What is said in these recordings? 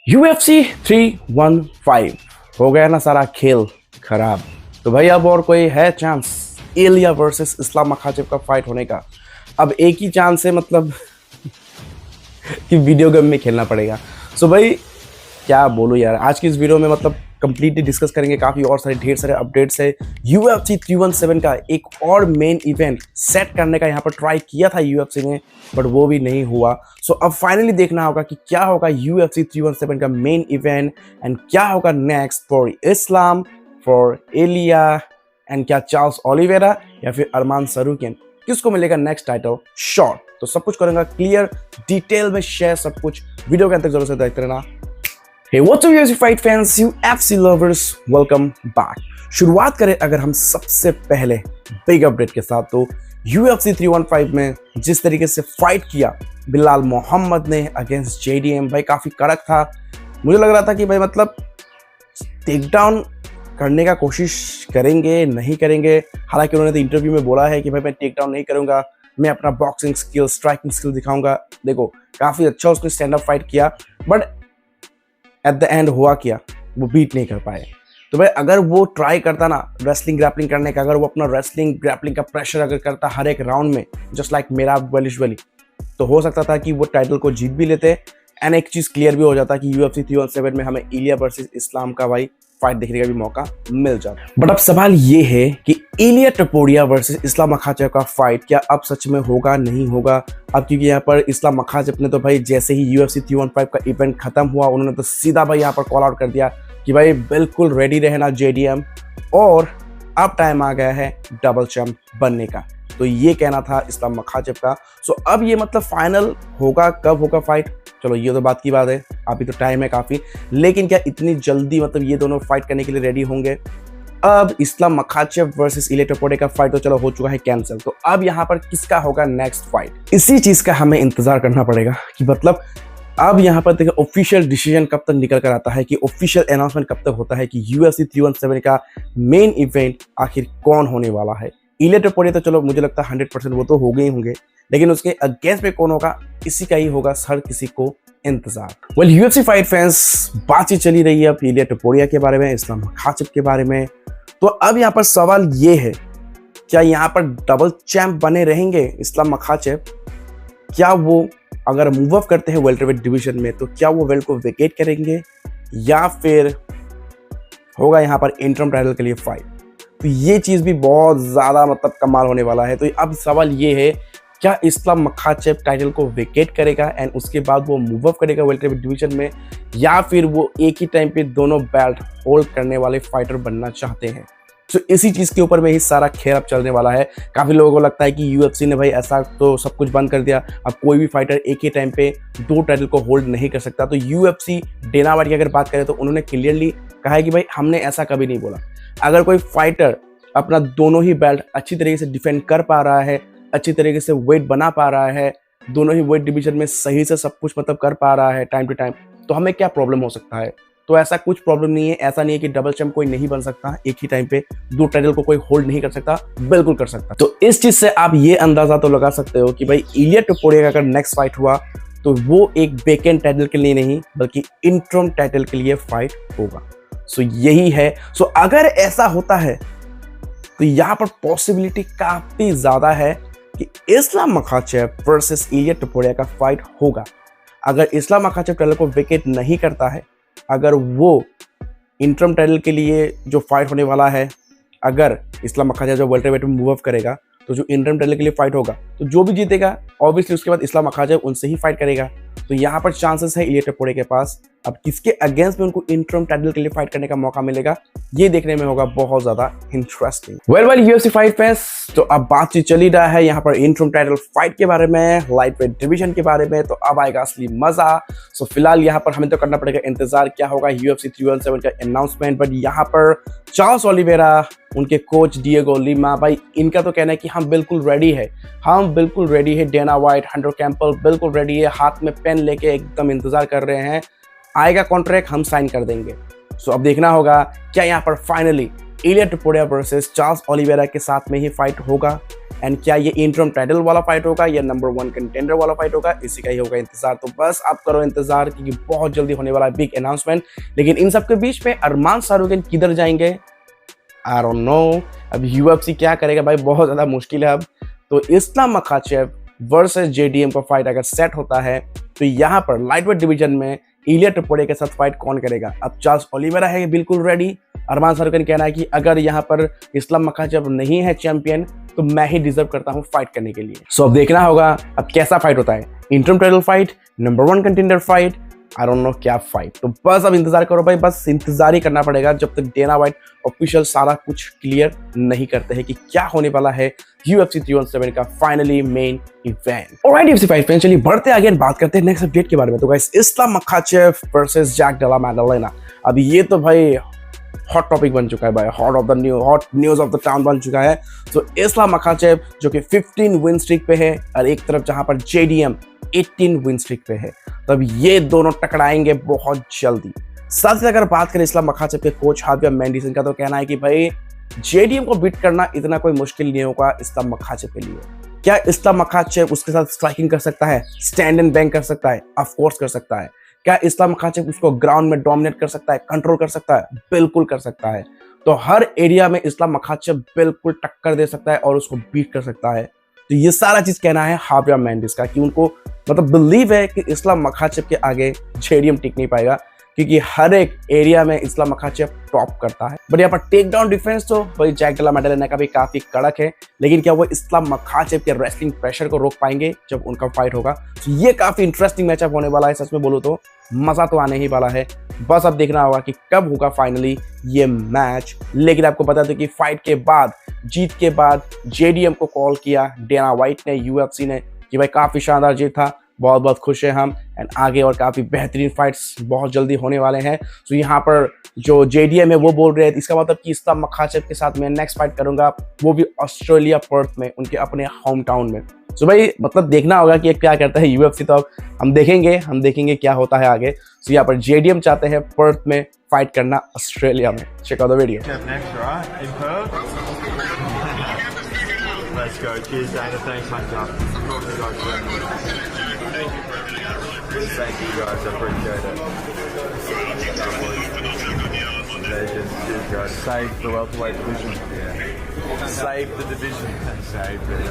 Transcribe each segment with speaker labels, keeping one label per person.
Speaker 1: UFC 315 हो गया ना सारा खेल खराब। तो भाई अब और कोई है चांस इलिया वर्सेस इस्लाम मखाचेव का फाइट होने का? अब एक ही चांस है, मतलब कि वीडियो गेम में खेलना पड़ेगा। सो भाई क्या बोलूँ यार, आज की इस वीडियो में मतलब कंप्लीटली डिस्कस करेंगे, काफ़ी और सारे ढेर सारे अपडेट्स है। UFC 317 का एक और मेन इवेंट सेट करने का यहाँ पर ट्राई किया था UFC ने, बट वो भी नहीं हुआ। सो अब फाइनली देखना होगा कि क्या होगा UFC 317 का मेन इवेंट एंड क्या होगा next for Islam, for Ilia and क्या चार्ल्स ओलिवेरा या फिर अरमान सरूकिन, किसको मिलेगा नेक्स्ट टाइटल शॉट। तो सब कुछ करूंगा क्लियर डिटेल में शेयर, सब कुछ वीडियो के अंत तक जरूर से देखते रहना। Hey, what's up UFC fight fans, UFC lovers, welcome back। शुरुआत करें अगर हम सबसे पहले बिग अपडेट के साथ, तो UFC 315 में जिस तरीके से फाइट किया बिलाल मोहम्मद ने अगेंस्ट JDM, भाई काफ़ी कड़क था। मुझे लग रहा था कि भाई मतलब टेक डाउन करने का कोशिश करेंगे, नहीं करेंगे। हालांकि उन्होंने तो इंटरव्यू में बोला है कि भाई मैं टेक डाउन नहीं करूंगा, मैं अपना बॉक्सिंग स्किल, स्ट्राइकिंग स्किल दिखाऊंगा। देखो काफ़ी अच्छा उसने स्टैंड अप फाइट किया, बट एट द एंड हुआ क्या, वो बीट नहीं कर पाए। तो भाई अगर वो ट्राई करता ना रेसलिंग ग्रैपलिंग करने का, अगर वो अपना रेसलिंग ग्रैपलिंग का प्रेशर अगर करता हर एक राउंड में जस्ट लाइक मेरा वेलिशवली, तो हो सकता था कि वो टाइटल को जीत भी लेते एंड एक चीज़ क्लियर भी हो जाता कि UFC 317 में हमें इलिया वर्सेस इस्लाम का भाई फाइट देखने का भी मौका मिल जाता। बट अब सवाल ये है कि इलिया टपोरिया वर्सेस इस्लाम मखाचेव का फाइट क्या अब सच में होगा, नहीं होगा? अब क्योंकि यहाँ पर इस्लाम मखाचेव ने तो भाई जैसे ही UFC 315 का इवेंट खत्म हुआ, उन्होंने तो सीधा भाई यहाँ पर कॉल आउट कर दिया कि भाई बिल्कुल रेडी रहना JDM, और अब टाइम आ गया है डबल चैंप बनने का। तो ये कहना था इस्लाम मखाचेव का। सो अब ये मतलब फाइनल होगा, कब होगा फाइट, चलो ये तो बात की बात है, अभी तो टाइम है काफ़ी। लेकिन क्या इतनी जल्दी मतलब ये दोनों फाइट करने के लिए रेडी होंगे? अब इस्लाम मखाचेव वर्सेस इलिया टपोरिया का फाइट तो चलो हो चुका है कैंसिल, तो अब यहाँ पर किसका होगा नेक्स्ट फाइट? इसी चीज़ का हमें इंतजार करना पड़ेगा कि मतलब अब यहाँ पर देखो ऑफिशियल डिसीजन कब तक निकल कर आता है, कि ऑफिशियल अनाउंसमेंट कब तक होता है कि UFC 317 का मेन इवेंट आखिर कौन होने वाला है। इलिया टपोरिया तो चलो मुझे लगता है 100% वो तो हो गए होंगे, लेकिन उसके अगेंस्ट में कौन होगा, इसी का ही होगा हर किसी को इंतजार। वेल UFC फाइट फैंस, बातचीत चली रही है अब इलिया टपोरिया के बारे में, इस्लाम मखाचेव के बारे में। तो अब यहाँ पर सवाल ये है, क्या यहाँ पर डबल चैंप बने रहेंगे इस्लाम मखाचेव? क्या वो अगर मूव अप करते हैं वेल्टरवेट डिवीजन में, तो क्या वो बेल्ट को वेकेट करेंगे या फिर होगा यहाँ पर इंटरम टाइटल के लिए फाइट? तो ये चीज़ भी बहुत ज़्यादा मतलब कमाल होने वाला है। तो अब सवाल ये है, क्या इस्लाम मखाचेव टाइटल को वेकेट करेगा एंड उसके बाद वो मूव अप करेगा वेल्टरवेट डिवीजन में, या फिर वो एक ही टाइम पे दोनों बेल्ट होल्ड करने वाले फाइटर बनना चाहते हैं? तो इसी चीज़ के ऊपर में ही सारा खेल अब चलने वाला है। काफ़ी लोगों को लगता है कि UFC ने भाई ऐसा तो सब कुछ बंद कर दिया, अब कोई भी फाइटर एक ही टाइम पे दो टाइटल को होल्ड नहीं कर सकता। तो UFC डेना वाइट की अगर बात करें तो उन्होंने क्लियरली कहा है कि भाई हमने ऐसा कभी नहीं बोला। अगर कोई फाइटर अपना दोनों ही बेल्ट अच्छी तरीके से डिफेंड कर पा रहा है, अच्छी तरीके से वेट बना पा रहा है, दोनों ही वेट डिवीजन में सही से सब कुछ मतलब कर पा रहा है टाइम टू टाइम, तो हमें क्या प्रॉब्लम हो सकता है? तो ऐसा कुछ प्रॉब्लम नहीं है। ऐसा नहीं है कि डबल चैंप कोई नहीं बन सकता, एक ही टाइम पे दो टाइटल को कोई होल्ड नहीं कर सकता, बिल्कुल कर सकता। तो इस चीज से आप ये अंदाजा तो लगा सकते हो कि भाई इलिया टपोरिया का अगर नेक्स्ट फाइट हुआ तो वो एक वेकेंट टाइटल के लिए नहीं बल्कि इंटरम टाइटल के लिए फाइट होगा। सो यही है। सो अगर ऐसा होता है तो यहाँ पर पॉसिबिलिटी काफी ज्यादा है कि इस्लाम मखाचेव वर्सेस इलिया टपोरिया का फाइट होगा। अगर इस्लाम मखाचेव टाइटल को वेकेट नहीं करता है, अगर वो इंटरम टाइटल के लिए जो फाइट होने वाला है, अगर इस्लाम मखाचेव जो वेल्टरवेट में मूव अप करेगा, तो जो इंटरम टाइटल के लिए फाइट होगा, तो जो भी जीतेगा ऑब्वियसली उसके बाद इस्लाम मखाचेव उनसे ही फाइट करेगा। तो यहाँ पर चांसेस है इलिया टपोरिया के पास। अब किसके अगेंस्ट में उनको इंटरम टाइटल के लिए फाइट करने का मौका मिलेगा, ये देखने में होगा बहुत ज्यादा interesting. Well UFC fight fans, तो अब बातचीत चली रहा है यहाँ पर इंटरम टाइटल फाइट के बारे में, लाइट वेट डिवीजन के बारे में, तो अब आएगा असली मजा। सो फिलहाल यहाँ पर हमें तो करना पड़ेगा इंतजार, क्या होगा UFC 317 का अनाउंसमेंट। बट यहाँ पर चार्ल्स ओलिवेरा, उनके कोच डिएगो लिमा, भाई इनका तो कहना है कि हम बिल्कुल रेडी है, हम बिल्कुल रेडी है। डेना वाइट, हंटर कैंपल बिल्कुल रेडी है, हाथ में पेन लेके एकदम इंतजार कर रहे हैं, आएगा कॉन्ट्रैक्ट हम साइन कर देंगे। सो अब देखना होगा क्या यहाँ पर फाइनली इलिया टपोरिया वर्सेस चार्ल्स ओलिवेरा के साथ में ही फाइट होगा एंड क्या ये इंटरम टाइटल वाला फाइट होगा या नंबर 1 कंटेंडर वाला फाइट होगा, इसी का ही होगा इंतजार। तो बस आप करो इंतजार, क्योंकि बहुत जल्दी होने वाला है बिग अनाउंसमेंट। लेकिन इन सब के बीच में अरमान शाहरुख किधर जाएंगे, आई डोंट नो। अब UFC क्या करेगा भाई, बहुत ज्यादा मुश्किल है अब। तो इस्लाम मखाचेव वर्सेस JDM का फाइट अगर सेट होता है तो यहाँ पर लाइटवेट डिवीजन में इलिया टपोरे के साथ फाइट कौन करेगा। अब चार्ल्स ओलिवेरा है बिल्कुल रेडी। अरमान शाहरुख का कहना है कि अगर यहाँ पर इस्लाम मखाचेव नहीं है चैंपियन तो मैं ही डिजर्व करता हूँ फाइट करने के लिए। सो अब देखना होगा अब कैसा फाइट होता है, interim title fight, number 1 contender fight, I don't know क्या फाइट। तो बस अब इंतजार करो भाई, बस इंतजार ही करना पड़ेगा जब तक डेना व्हाइट ऑफिशियल सारा कुछ क्लियर नहीं करते हैं कि क्या होने वाला है UFC 317 का finally main event. Alright UFC fight fans, चलिए बढ़ते आगे बात करते हैं नेक्स्ट अपडेट के बारे में। तो guys, Islam Makhachev versus Jack Della Maddalena, अब ये तो भाई हॉट टॉपिक बन चुका है भाई, hot news of the town बन चुका है। तो इस्लाम मखाचेव जो कि 15 विन स्ट्रीक पे है और एक तरफ जहां पर JDM 18 विन स्ट्रीक पे है, तब ये दोनों टकराएंगे बहुत जल्दी। साथ ही अगर बात करें इस्लाम मखाचेव के कोच हावियर मेंडिसन का, तो कहना है कि भाई JDM को बीट करना इतना कोई मुश्किल नहीं होगा इस्लाम मखाचेव के लिए। क्या इस्लाम मखाचेव उसके साथ स्ट्राइकिंग कर सकता है, स्टैंड एंड बैंक कर सकता है? ऑफ कोर्स कर सकता है। क्या इस्लाम मखाचेव उसको ग्राउंड में डोमिनेट कर सकता है, कंट्रोल कर सकता है? बिल्कुल कर सकता है। तो हर एरिया में इस्लाम मखाचेव बिल्कुल टक्कर दे सकता है और उसको बीट कर सकता है। तो ये सारा चीज कहना है हावियर मेंडिस का, कि उनको मतलब बिलीव है कि इस्लाम मखाचेव के आगे JDM टिक नहीं पाएगा, क्योंकि हर एक एरिया में इस्लाम मखाचेव टॉप करता है। बट यहाँ पर टेक डाउन डिफेंस तो भाई जैक डेला मैडलेना का भी काफी कड़क है, लेकिन क्या वो इस्लाम मखाचेव के रेसलिंग प्रेशर को रोक पाएंगे जब उनका फाइट होगा? तो ये काफी इंटरेस्टिंग मैचअप होने वाला है, सच में बोलूं तो मजा तो आने ही वाला है। बस अब देखना होगा कि कब होगा फाइनली ये मैच। लेकिन आपको बता दो कि फाइट के बाद, जीत के बाद JDM को कॉल किया डेना व्हाइट ने, UFC ने, कि भाई काफी शानदार जीत था, बहुत बहुत खुश है हम, एंड आगे और काफी बेहतरीन फाइट्स बहुत जल्दी होने वाले हैं। तो यहाँ पर जो JDM है वो बोल रहे हैं, इसका मतलब कि इस्लाम मखाचेव के साथ मैं नेक्स्ट फाइट करूंगा, वो भी ऑस्ट्रेलिया पर्थ में, उनके अपने होम टाउन में। तो भाई मतलब देखना होगा कि क्या करता है UFC। तो अब हम देखेंगे क्या होता है आगे। तो यहाँ पर JDM चाहते हैं पर्थ में फाइट करना ऑस्ट्रेलिया में। Check out the video.
Speaker 2: Let's go. Cheers, Dana. Thanks, Hunter. Thank you, guys. I appreciate it. Legends. Cheers, guys. Save the welterweight division. Yeah. Save the division. Save it.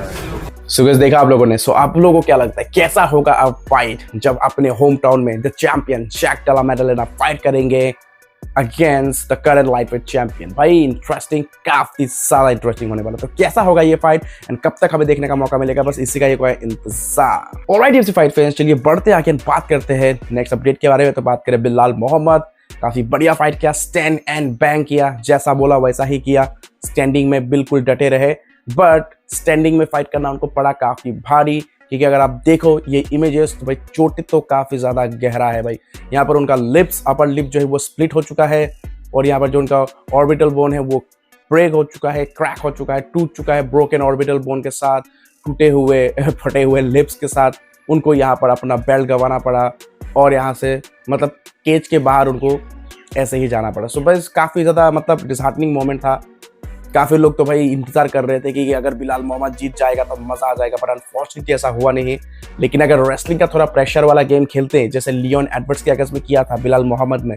Speaker 1: So guys, देखा आप लोगों ने। सो आप लोगों को क्या लगता है कैसा होगा अब फाइट जब अपने होम टाउन में the champion Jack Della Maddalena fight करेंगे against the current lightweight champion? भाई इंटरेस्टिंग, काफी सारा इंटरेस्टिंग होने वाला। तो कैसा होगा ये फाइट एंड कब तक हमें देखने का मौका मिलेगा, बस इसी का एक इंतजार। ऑलराइट UFC फाइट फैंस, चलिए बढ़ते आगे बात करते हैं नेक्स्ट अपडेट के बारे में। तो बात करें बिलाल मोहम्मद, काफी बढ़िया फाइट किया, स्टैंड एंड बैंग किया, जैसा बोला वैसा ही किया। स्टैंडिंग में बिल्कुल डटे रहे, बट स्टैंडिंग में फाइट करना उनको पड़ा काफी भारी, क्योंकि अगर आप देखो ये इमेजेस तो भाई चोट तो काफी ज्यादा गहरा है भाई। यहाँ पर उनका लिप्स, अपर लिप जो है वो स्प्लिट हो चुका है, और यहाँ पर जो उनका ऑर्बिटल बोन है वो ब्रेक हो चुका है, क्रैक हो चुका है, टूट चुका है। ब्रोकन ऑर्बिटल बोन के साथ, टूटे हुए फटे हुए लिप्स के साथ उनको यहाँ पर अपना बेल्ट गंवाना पड़ा, और यहाँ से मतलब केज के बाहर उनको ऐसे ही जाना पड़ा। सो बस काफ़ी ज़्यादा मतलब डिसहार्टनिंग मोमेंट था। काफ़ी लोग तो भाई इंतजार कर रहे थे कि अगर बिलाल मोहम्मद जीत जाएगा तो मज़ा आ जाएगा, बट अनफॉर्चुनेटली ऐसा हुआ नहीं। लेकिन अगर रेसलिंग का थोड़ा प्रेशर वाला गेम खेलते जैसे लियोन एडवर्ड्स के अगेंस्ट में किया था बिलाल मोहम्मद ने,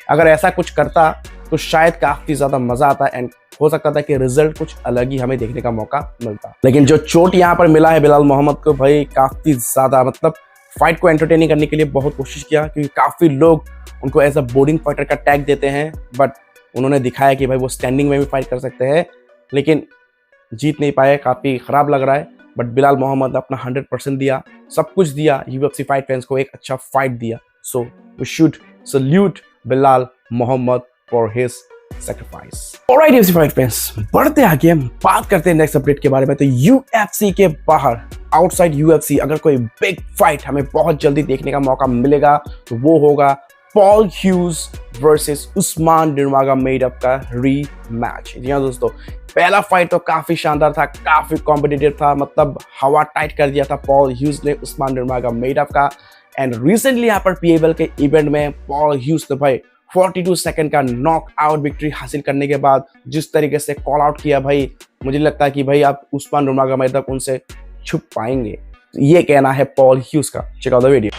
Speaker 1: अगर ऐसा कुछ करता तो शायद काफ़ी ज़्यादा मज़ा आता एंड हो सकता था कि रिजल्ट कुछ अलग ही हमें देखने का मौका मिलता। लेकिन जो चोट यहाँ पर मिला है बिलाल मोहम्मद को, भाई काफ़ी ज़्यादा मतलब फाइट को एंटरटेनिंग करने के लिए बहुत कोशिश किया, क्योंकि काफ़ी लोग उनको एज अ बोर्डिंग फाइटर का टैग देते हैं, बट उन्होंने दिखाया कि भाई वो स्टैंडिंग में भी फाइट कर सकते हैं, लेकिन जीत नहीं पाए। काफ़ी ख़राब लग रहा है, बट बिलाल मोहम्मद अपना 100% दिया, सब कुछ दिया, UFC फाइट फैंस को एक अच्छा फाइट दिया। So we should salute Belal Muhammad for his sacrifice. Alright UFC fight fans, बढ़ते आगे हम बात करते हैं नेक्स्ट अपडेट के बारे में। तो UFC के बाहर, आउटसाइड UFC, अगर कोई बिग फाइट हमें बहुत जल्दी देखने का मौका मिलेगा तो वो होगा पॉल ह्यूज वर्सेस उस्मान नर्मागोमेडोव का रीमैच। जी हाँ दोस्तों, पहला फाइट तो काफी शानदार था, काफी कॉम्पिटिटिव था, मतलब हवा टाइट कर दिया था पॉल ह्यूज ने उस्मान नर्मागोमेडोव का। एंड रिसेंटली यहाँ पर PFL के इवेंट में पॉल ह्यूज ने भाई 42 सेकंड का नॉक आउट विक्ट्री हासिल करने के बाद जिस तरीके से कॉल आउट किया भाई, मुझे लगता है कि भाई आप उस्मान नूरमगोमेडोव उनसे छुप पाएंगे। ये कहना है पॉल ह्यूज का। Check out the video.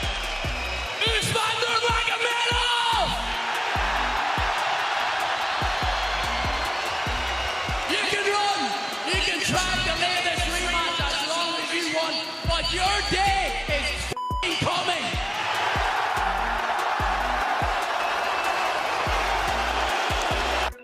Speaker 3: Usman Nurmagomedov! You can run, you can try to lay this rematch as long as you want, but your day is f***ing coming.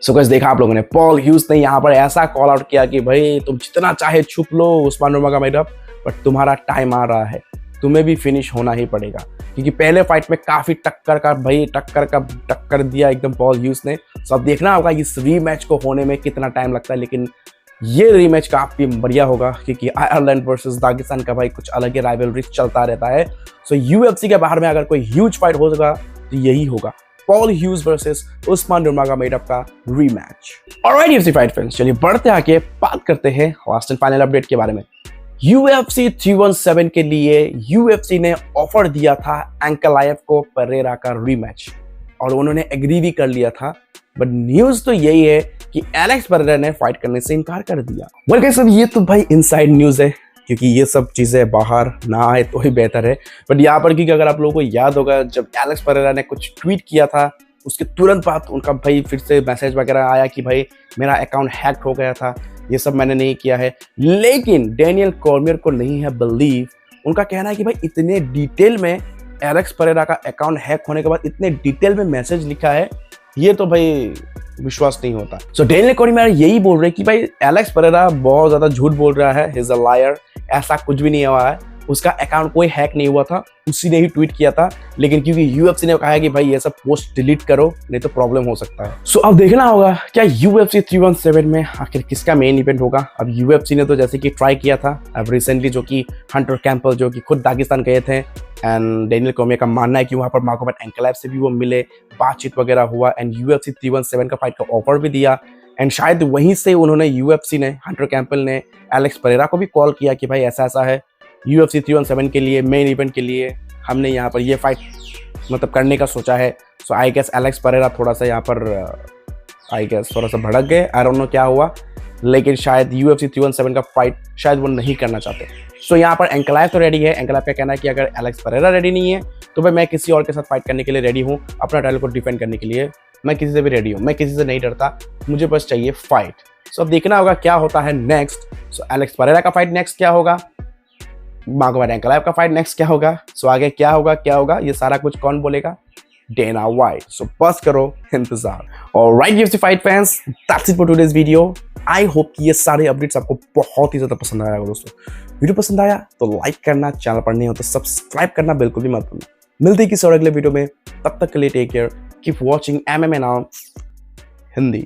Speaker 1: So guys देखा आप लोगों ने, Paul huge ने यहाँ पर ऐसा call out किया कि भाई तुम जितना चाहे छुप लो उस्मान नूरमगोमेडोव, बट तुम्हारा टाइम आ रहा है, तुम्हें भी फिनिश होना ही पड़ेगा। क्योंकि पहले फाइट में काफी टक्कर दिया एकदम पॉल ह्यूज ने। सो अब देखना होगा इस रीमैच को होने में कितना टाइम लगता है, लेकिन ये रीमैच काफी बढ़िया होगा क्योंकि आयरलैंड वर्सेस दागिस्तान का भाई कुछ अलग ही राइवलरी चलता रहता है। सो यूएफसी के बाहर में अगर कोई ह्यूज फाइट होगा तो यही होगा, पॉल ह्यूज वर्सेस उस्मान नूरमगोमेडोव का rematch. Alright UFC fight friends, चलिए बढ़ते आगे बात करते हैं लास्ट एंड फाइनल अपडेट के बारे में। UFC 317 के लिए UFC ने ऑफर दिया था एंकलाएव को परेरा का रीमैच और उन्होंने एग्री भी कर लिया था, बट न्यूज तो यही है कि एलेक्स परेरा ने फाइट करने से इनकार कर दिया। वेल गाइस, ये तो भाई इनसाइड न्यूज है क्योंकि ये सब चीजें बाहर ना आए तो ही बेहतर है। बट यहाँ पर क्योंकि अगर आप लोगों को याद होगा, जब एलेक्स परेरा ने कुछ ट्वीट किया था उसके तुरंत बाद उनका भाई फिर से मैसेज वगैरह आया कि भाई मेरा अकाउंट हैक हो गया था, ये सब मैंने नहीं किया है। लेकिन डेनियल कॉर्मियर को नहीं है बिलीव, उनका कहना है कि भाई इतने डिटेल में एलेक्स परेरा का अकाउंट हैक होने के बाद इतने डिटेल में मैसेज लिखा है, ये तो भाई विश्वास नहीं होता। सो डेनियल कॉर्मियर यही बोल रहे कि भाई एलेक्स परेरा बहुत ज्यादा झूठ बोल रहा है, ही इज अ लायर, ऐसा कुछ भी नहीं हुआ है, उसका अकाउंट कोई हैक नहीं हुआ था, उसी ने ही ट्वीट किया था। लेकिन क्योंकि यूएफसी ने कहा है कि भाई ये सब पोस्ट डिलीट करो नहीं तो प्रॉब्लम हो सकता है। सो अब देखना होगा क्या UFC 317 में आखिर किसका मेन इवेंट होगा। अब यूएफसी ने तो जैसे कि ट्राई किया था अब रिसेंटली, जो कि हंटर कैंपबेल जो कि खुद दागिस्तान गए थे, एंड डेनियल कॉर्मियर का मानना है कि वहां पर मागोमेड एंकलाएव से भी वो मिले, बातचीत वगैरह हुआ, एंड UFC 317 का फाइट का ऑफर भी दिया। एंड शायद वहीं से उन्होंने यूएफसी ने, हंटर कैंपबेल ने एलेक्स परेरा को भी कॉल किया कि भाई ऐसा ऐसा है, UFC 317 के लिए मेन इवेंट के लिए हमने यहाँ पर ये फाइट मतलब करने का सोचा है। सो आई गेस एलेक्स परेरा थोड़ा सा यहाँ पर थोड़ा सा भड़क गए, आई डोंट नो क्या हुआ, लेकिन शायद UFC 317 का फाइट शायद वो नहीं करना चाहते। सो यहाँ पर एंकलाएव तो रेडी है, एंकलाएव का कहना है कि अगर एलेक्स परेरा रेडी नहीं है तो भाई मैं किसी और के साथ फाइट करने के लिए रेडी हूँ, अपना टाइटल को डिफेंड करने के लिए मैं किसी से भी रेडी हूँ, मैं किसी से नहीं डरता, मुझे बस चाहिए फाइट। सो अब देखना होगा क्या होता है नेक्स्ट। सो एलेक्स परेरा का फाइट नेक्स्ट क्या होगा, मागोमेड एंकलाएव का फाइट नेक्स्ट क्या होगा, सो आगे क्या होगा ये सारा कुछ कौन बोलेगा, डेना वाइट। सो बस करो इंतजार। Alright UFC fight fans, that's it for today's video. I hope कि ये सारे अपडेट्स आपको बहुत ही ज्यादा पसंद आएगा दोस्तों। वीडियो पसंद आया तो लाइक करना, चैनल पर नहीं हो तो सब्सक्राइब करना बिल्कुल भी मत भूलना। मिलते हैं किसी और अगले वीडियो में, तब तक के लिए take care, keep watching MMA now Hindi.